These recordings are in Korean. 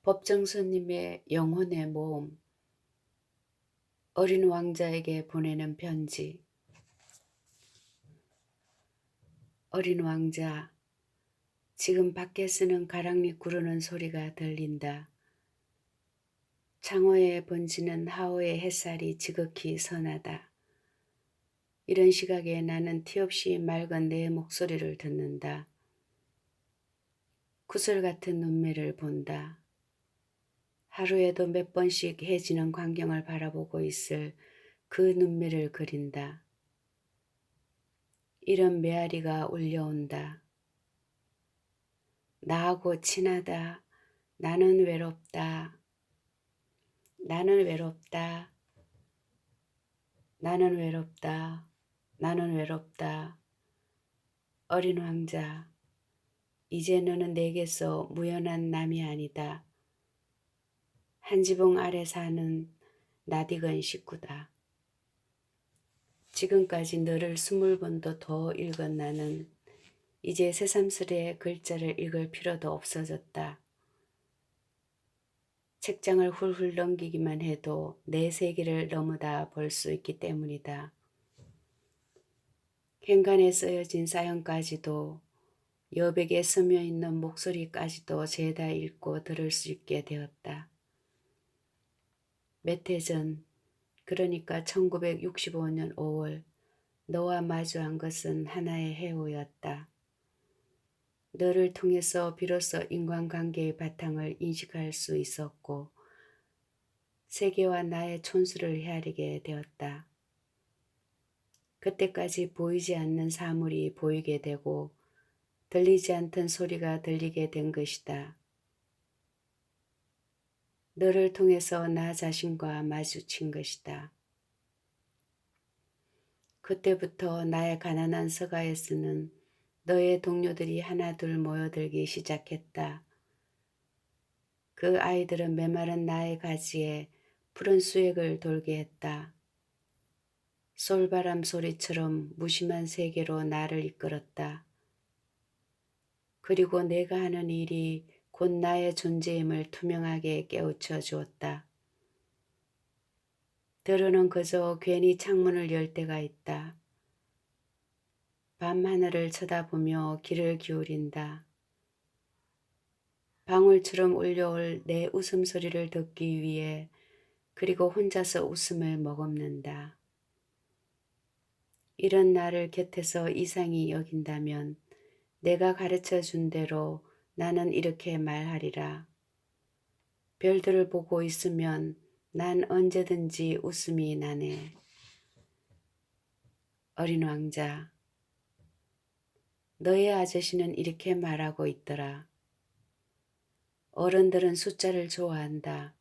법정스님의 영혼의 모험, 어린 왕자에게 보내는 편지. 어린 왕자, 지금 밖에서는 가랑잎 구르는 소리가 들린다. 창호에 번지는 하오의 햇살이 지극히 선하다. 이런 시각에 나는 티없이 맑은 내 목소리를 듣는다. 구슬 같은 눈매를 본다. 하루에도 몇 번씩 해지는 광경을 바라보고 있을 그 눈매를 그린다. 이런 메아리가 울려온다. 나하고 친하다. 나는 외롭다. 나는 외롭다. 나는 외롭다. 나는 외롭다. 어린 왕자, 이제 너는 내게서 무연한 남이 아니다. 한 지붕 아래 사는 낯익은 식구다. 지금까지 너를 20번도 더 읽은 나는 이제 새삼스레 글자를 읽을 필요도 없어졌다. 책장을 훌훌 넘기기만 해도 내 세계를 너무 다 볼 수 있기 때문이다. 행간에 쓰여진 사연까지도 여백에 스며있는 목소리까지도 죄다 읽고 들을 수 있게 되었다. 몇 해 전, 그러니까 1965년 5월 너와 마주한 것은 하나의 해오였다. 너를 통해서 비로소 인간관계의 바탕을 인식할 수 있었고 세계와 나의 촌수를 헤아리게 되었다. 그때까지 보이지 않는 사물이 보이게 되고 들리지 않던 소리가 들리게 된 것이다. 너를 통해서 나 자신과 마주친 것이다. 그때부터 나의 가난한 서가에서는 너의 동료들이 하나둘 모여들기 시작했다. 그 아이들은 메마른 나의 가지에 푸른 수액을 돌게 했다. 솔바람 소리처럼 무심한 세계로 나를 이끌었다. 그리고 내가 하는 일이 곧 나의 존재임을 투명하게 깨우쳐 주었다. 때로는 그저 괜히 창문을 열 때가 있다. 밤하늘을 쳐다보며 귀를 기울인다. 방울처럼 울려올 내 웃음소리를 듣기 위해 그리고 혼자서 웃음을 머금는다. 이런 나를 곁에서 이상히 여긴다면 내가 가르쳐 준 대로 나는 이렇게 말하리라. 별들을 보고 있으면 난 언제든지 웃음이 나네. 어린 왕자, 너의 아저씨는 이렇게 말하고 있더라. 어른들은 숫자를 좋아한다.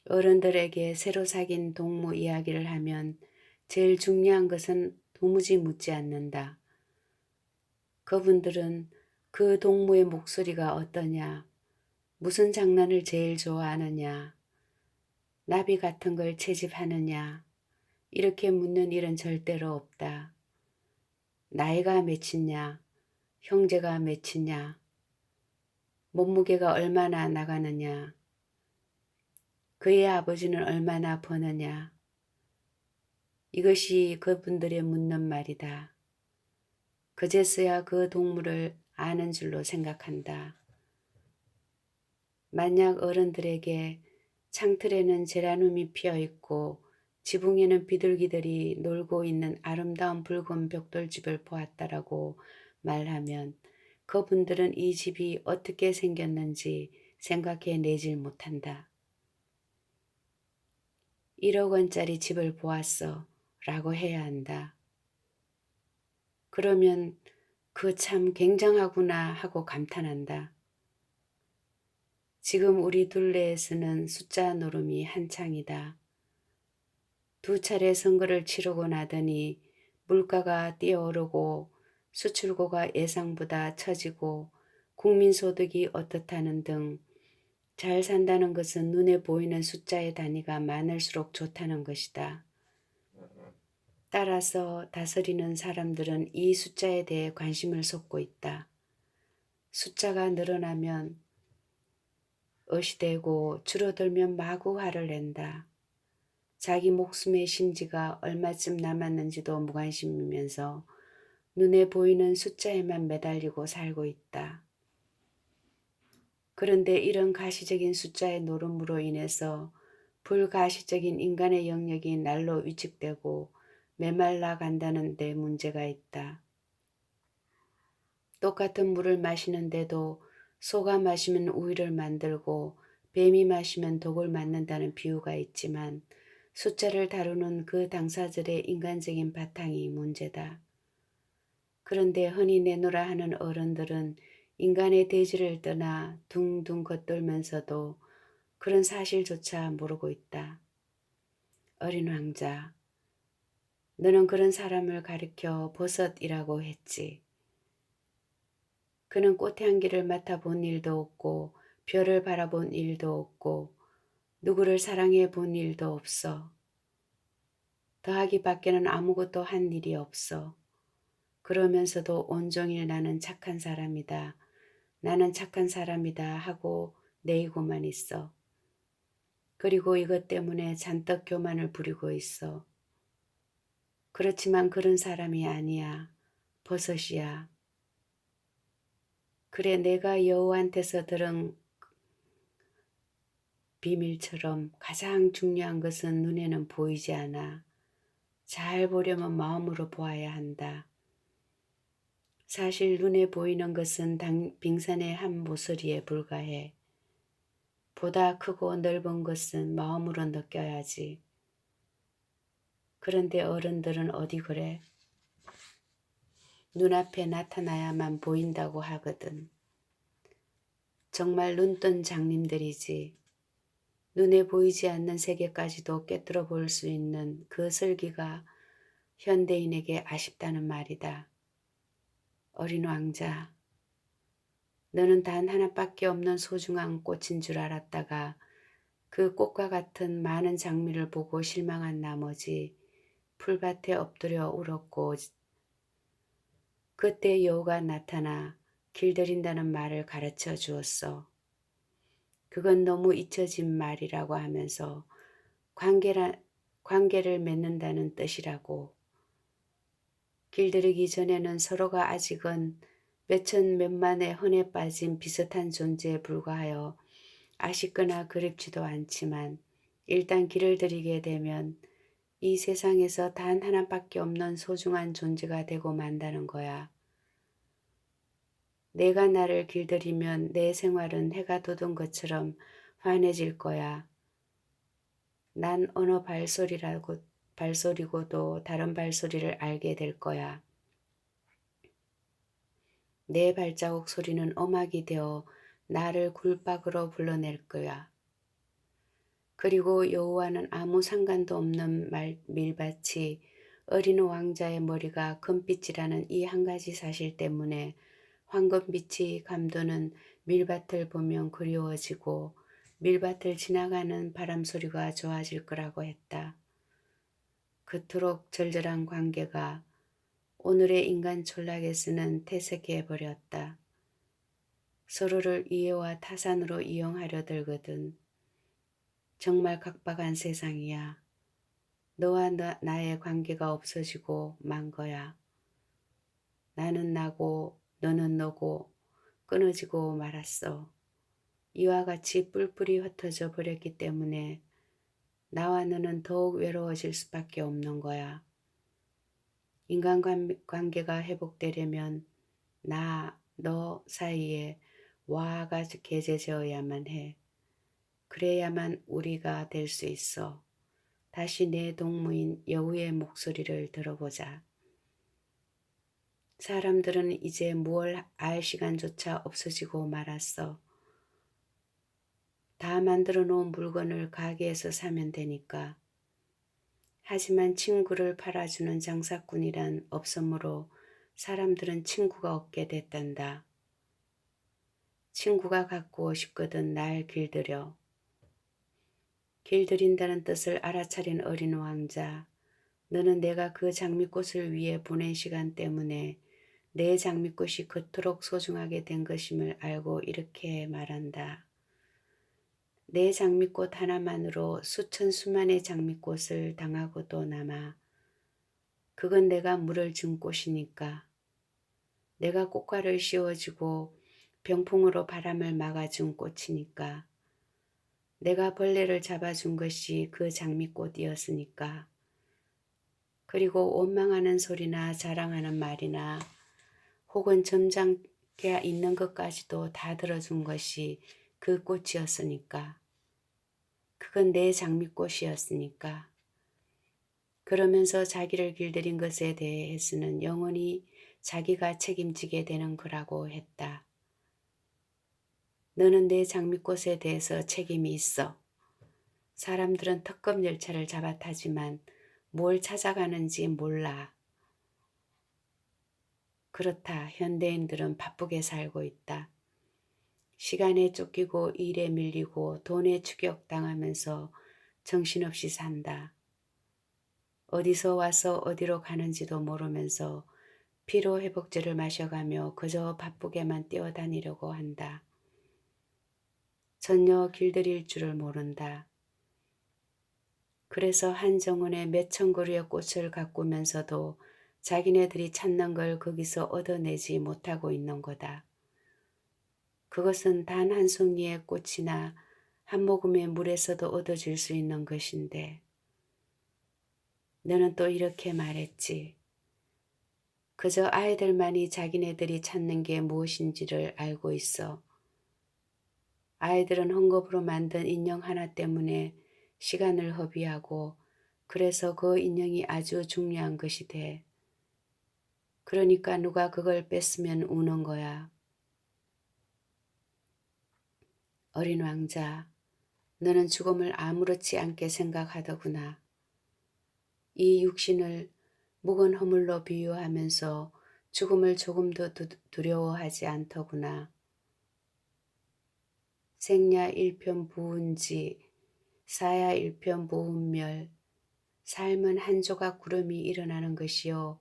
어른들에게 새로 사귄 동무 이야기를 하면 제일 중요한 것은 도무지 묻지 않는다. 그분들은 그 동무의 목소리가 어떠냐, 무슨 장난을 제일 좋아하느냐, 나비 같은 걸 채집하느냐, 이렇게 묻는 일은 절대로 없다. 나이가 몇이냐, 형제가 몇이냐, 몸무게가 얼마나 나가느냐, 그의 아버지는 얼마나 버느냐, 이것이 그분들의 묻는 말이다. 그제서야 그 동물을 아는 줄로 생각한다. 만약 어른들에게 창틀에는 제라늄이 피어있고 지붕에는 비둘기들이 놀고 있는 아름다운 붉은 벽돌집을 보았다라고 말하면 그분들은 이 집이 어떻게 생겼는지 생각해 내질 못한다. 1억 원짜리 집을 보았어 라고 해야 한다. 그러면 그 참 굉장하구나 하고 감탄한다. 지금 우리 둘레에서는 숫자 노름이 한창이다. 2차례 선거를 치르고 나더니 물가가 뛰어오르고 수출고가 예상보다 처지고 국민소득이 어떻다는 등 잘 산다는 것은 눈에 보이는 숫자의 단위가 많을수록 좋다는 것이다. 따라서 다스리는 사람들은 이 숫자에 대해 관심을 쏟고 있다. 숫자가 늘어나면 어시되고 줄어들면 마구 화를 낸다. 자기 목숨의 심지가 얼마쯤 남았는지도 무관심이면서 눈에 보이는 숫자에만 매달리고 살고 있다. 그런데 이런 가시적인 숫자의 노름으로 인해서 불가시적인 인간의 영역이 날로 위축되고 메말라 간다는 데 문제가 있다. 똑같은 물을 마시는데도 소가 마시면 우위를 만들고 뱀이 마시면 독을 맞는다는 비유가 있지만 숫자를 다루는 그 당사자들의 인간적인 바탕이 문제다. 그런데 흔히 내노라 하는 어른들은 인간의 대지를 떠나 둥둥 겉돌면서도 그런 사실조차 모르고 있다. 어린 왕자, 너는 그런 사람을 가리켜 버섯이라고 했지. 그는 꽃향기를 맡아본 일도 없고 별을 바라본 일도 없고 누구를 사랑해 본 일도 없어. 더하기 밖에는 아무것도 한 일이 없어. 그러면서도 온종일 나는 착한 사람이다. 나는 착한 사람이다 하고 내이고만 있어. 그리고 이것 때문에 잔뜩 교만을 부리고 있어. 그렇지만 그런 사람이 아니야. 버섯이야. 그래 내가 여호와한테서 들은 비밀처럼 가장 중요한 것은 눈에는 보이지 않아. 잘 보려면 마음으로 보아야 한다. 사실 눈에 보이는 것은 빙산의 한 모서리에 불과해. 보다 크고 넓은 것은 마음으로 느껴야지. 그런데 어른들은 어디 그래? 눈앞에 나타나야만 보인다고 하거든. 정말 눈뜬 장님들이지. 눈에 보이지 않는 세계까지도 꿰뚫어 볼 수 있는 그 설기가 현대인에게 아쉽다는 말이다. 어린 왕자, 너는 단 하나밖에 없는 소중한 꽃인 줄 알았다가 그 꽃과 같은 많은 장미를 보고 실망한 나머지 풀밭에 엎드려 울었고 그때 여우가 나타나 길들인다는 말을 가르쳐 주었어. 그건 너무 잊혀진 말이라고 하면서 관계를 맺는다는 뜻이라고. 길들이기 전에는 서로가 아직은 몇천 몇만의 흔해 빠진 비슷한 존재에 불과하여 아쉽거나 그립지도 않지만 일단 길을 들이게 되면 이 세상에서 단 하나밖에 없는 소중한 존재가 되고 만다는 거야. 내가 나를 길들이면 내 생활은 해가 돋은 것처럼 환해질 거야. 난 어느 발소리고도 다른 발소리를 알게 될 거야. 내 발자국 소리는 음악이 되어 나를 굴박으로 불러낼 거야. 그리고 여호와는 아무 상관도 없는 밀밭이 어린 왕자의 머리가 금빛이라는 이 한 가지 사실 때문에 황금빛이 감도는 밀밭을 보면 그리워지고 밀밭을 지나가는 바람소리가 좋아질 거라고 했다. 그토록 절절한 관계가 오늘의 인간 촌락에서는 퇴색해 버렸다. 서로를 이해와 타산으로 이용하려 들거든. 정말 각박한 세상이야. 너와 나의 관계가 없어지고 만 거야. 나는 나고 너는 너고 끊어지고 말았어. 이와 같이 뿔뿔이 흩어져 버렸기 때문에 나와 너는 더욱 외로워질 수밖에 없는 거야. 인간관계가 회복되려면 나, 너 사이에 와가 개재되어야만 해. 그래야만 우리가 될 수 있어. 다시 내 동무인 여우의 목소리를 들어보자. 사람들은 이제 무얼 알 시간조차 없어지고 말았어. 다 만들어 놓은 물건을 가게에서 사면 되니까. 하지만 친구를 팔아주는 장사꾼이란 없으므로 사람들은 친구가 없게 됐단다. 친구가 갖고 싶거든 날 길들여. 길들인다는 뜻을 알아차린 어린 왕자. 너는 내가 그 장미꽃을 위해 보낸 시간 때문에 내 장미꽃이 그토록 소중하게 된 것임을 알고 이렇게 말한다. 내 장미꽃 하나만으로 수천 수만의 장미꽃을 당하고도 남아. 그건 내가 물을 준 꽃이니까. 내가 꽃가를 씌워주고 병풍으로 바람을 막아준 꽃이니까. 내가 벌레를 잡아준 것이 그 장미꽃이었으니까. 그리고 원망하는 소리나 자랑하는 말이나 혹은 점잖게 있는 것까지도 다 들어준 것이 그 꽃이었으니까. 그건 내 장미꽃이었으니까. 그러면서 자기를 길들인 것에 대해서는 영원히 자기가 책임지게 되는 거라고 했다. 너는 내 장미꽃에 대해서 책임이 있어. 사람들은 특급 열차를 잡아타지만 뭘 찾아가는지 몰라. 그렇다. 현대인들은 바쁘게 살고 있다. 시간에 쫓기고 일에 밀리고 돈에 추격당하면서 정신없이 산다. 어디서 와서 어디로 가는지도 모르면서 피로회복제를 마셔가며 그저 바쁘게만 뛰어다니려고 한다. 전혀 길들일 줄을 모른다. 그래서 한정원에 몇천 그루의 꽃을 가꾸면서도 자기네들이 찾는 걸 거기서 얻어내지 못하고 있는 거다. 그것은 단 한 송이의 꽃이나 한 모금의 물에서도 얻어질 수 있는 것인데 너는 또 이렇게 말했지. 그저 아이들만이 자기네들이 찾는 게 무엇인지를 알고 있어. 아이들은 헝겊으로 만든 인형 하나 때문에 시간을 허비하고 그래서 그 인형이 아주 중요한 것이 돼. 그러니까 누가 그걸 뺐으면 우는 거야. 어린 왕자, 너는 죽음을 아무렇지 않게 생각하더구나. 이 육신을 묵은 허물로 비유하면서 죽음을 조금도 두려워하지 않더구나. 생야 일편부운지 사야 일편부운멸. 삶은 한 조각 구름이 일어나는 것이요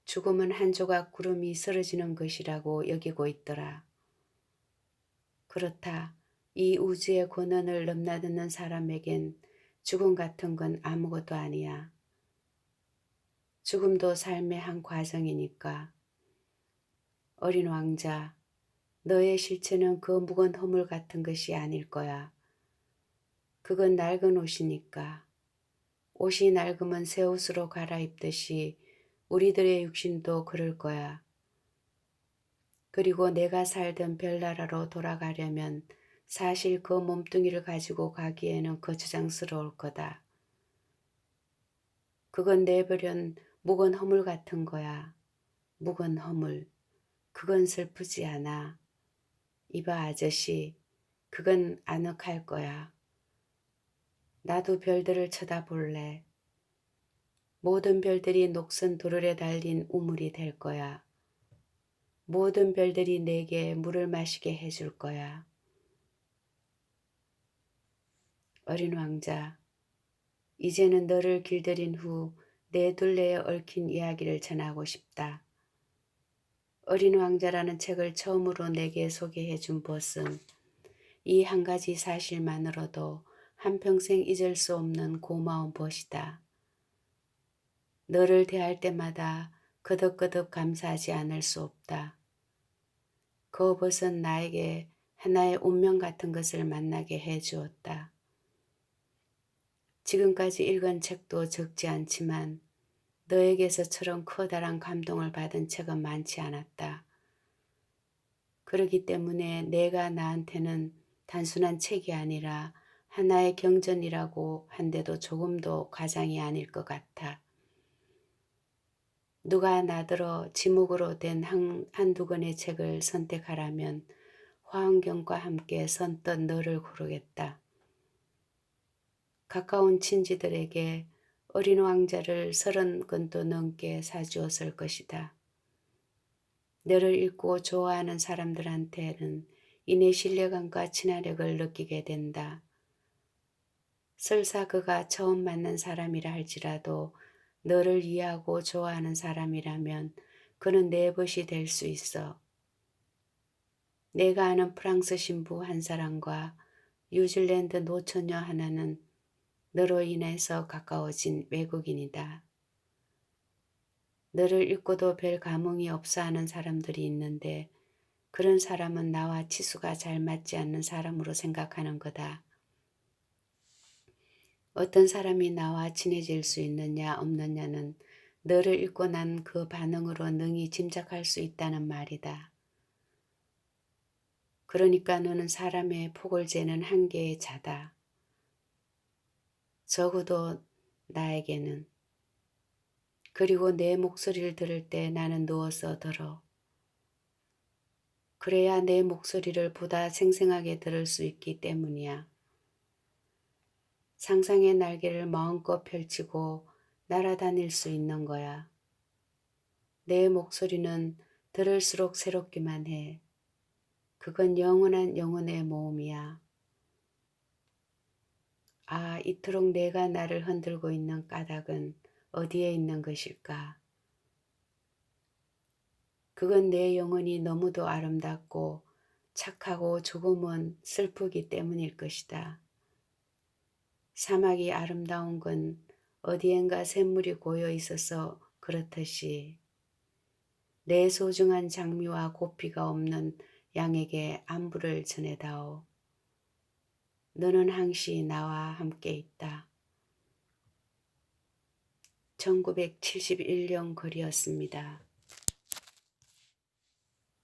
죽음은 한 조각 구름이 쓰러지는 것이라고 여기고 있더라. 그렇다. 이 우주의 권한을 넘나드는 사람에겐 죽음 같은 건 아무것도 아니야. 죽음도 삶의 한 과정이니까. 어린 왕자, 너의 실체는 그 무거운 허물 같은 것이 아닐 거야. 그건 낡은 옷이니까. 옷이 낡으면 새 옷으로 갈아입듯이 우리들의 육신도 그럴 거야. 그리고 내가 살던 별나라로 돌아가려면 사실 그 몸뚱이를 가지고 가기에는 거추장스러울 거다. 그건 내버린 묵은 허물 같은 거야. 묵은 허물. 그건 슬프지 않아. 이봐 아저씨, 그건 아늑할 거야. 나도 별들을 쳐다볼래. 모든 별들이 녹슨 도르래 달린 우물이 될 거야. 모든 별들이 내게 물을 마시게 해줄 거야. 어린 왕자, 이제는 너를 길들인 후 내 둘레에 얽힌 이야기를 전하고 싶다. 어린 왕자라는 책을 처음으로 내게 소개해 준 벗은 이 한 가지 사실만으로도 한평생 잊을 수 없는 고마운 벗이다. 너를 대할 때마다 거듭거듭 감사하지 않을 수 없다. 그 벗은 나에게 하나의 운명 같은 것을 만나게 해 주었다. 지금까지 읽은 책도 적지 않지만 너에게서처럼 커다란 감동을 받은 책은 많지 않았다. 그렇기 때문에 내가 나한테는 단순한 책이 아니라 하나의 경전이라고 한데도 조금도 과장이 아닐 것 같아. 누가 나더러 지목으로 된 한두 권의 책을 선택하라면 화엄경과 함께 선뜻 너를 고르겠다. 가까운 친지들에게 어린 왕자를 30권도 넘게 사주었을 것이다. 너를 읽고 좋아하는 사람들한테는 이내 신뢰감과 친화력을 느끼게 된다. 설사 그가 처음 만난 사람이라 할지라도 너를 이해하고 좋아하는 사람이라면 그는 내 벗이 될 수 있어. 내가 아는 프랑스 신부 한 사람과 뉴질랜드 노처녀 하나는 너로 인해서 가까워진 외국인이다. 너를 읽고도 별 감흥이 없어 하는 사람들이 있는데 그런 사람은 나와 치수가 잘 맞지 않는 사람으로 생각하는 거다. 어떤 사람이 나와 친해질 수 있느냐 없느냐는 너를 읽고 난 그 반응으로 능히 짐작할 수 있다는 말이다. 그러니까 너는 사람의 폭을 재는 한계의 자다. 적어도 나에게는. 그리고 내 목소리를 들을 때 나는 누워서 들어. 그래야 내 목소리를 보다 생생하게 들을 수 있기 때문이야. 상상의 날개를 마음껏 펼치고 날아다닐 수 있는 거야. 내 목소리는 들을수록 새롭기만 해. 그건 영원한 영혼의 모험이야. 아, 이토록 내가 나를 흔들고 있는 까닭은 어디에 있는 것일까? 그건 내 영혼이 너무도 아름답고 착하고 조금은 슬프기 때문일 것이다. 사막이 아름다운 건 어디엔가 샘물이 고여 있어서 그렇듯이 내 소중한 장미와 고피가 없는 양에게 안부를 전해다오. 너는 항시 나와 함께 있다. 1971년 글이었습니다.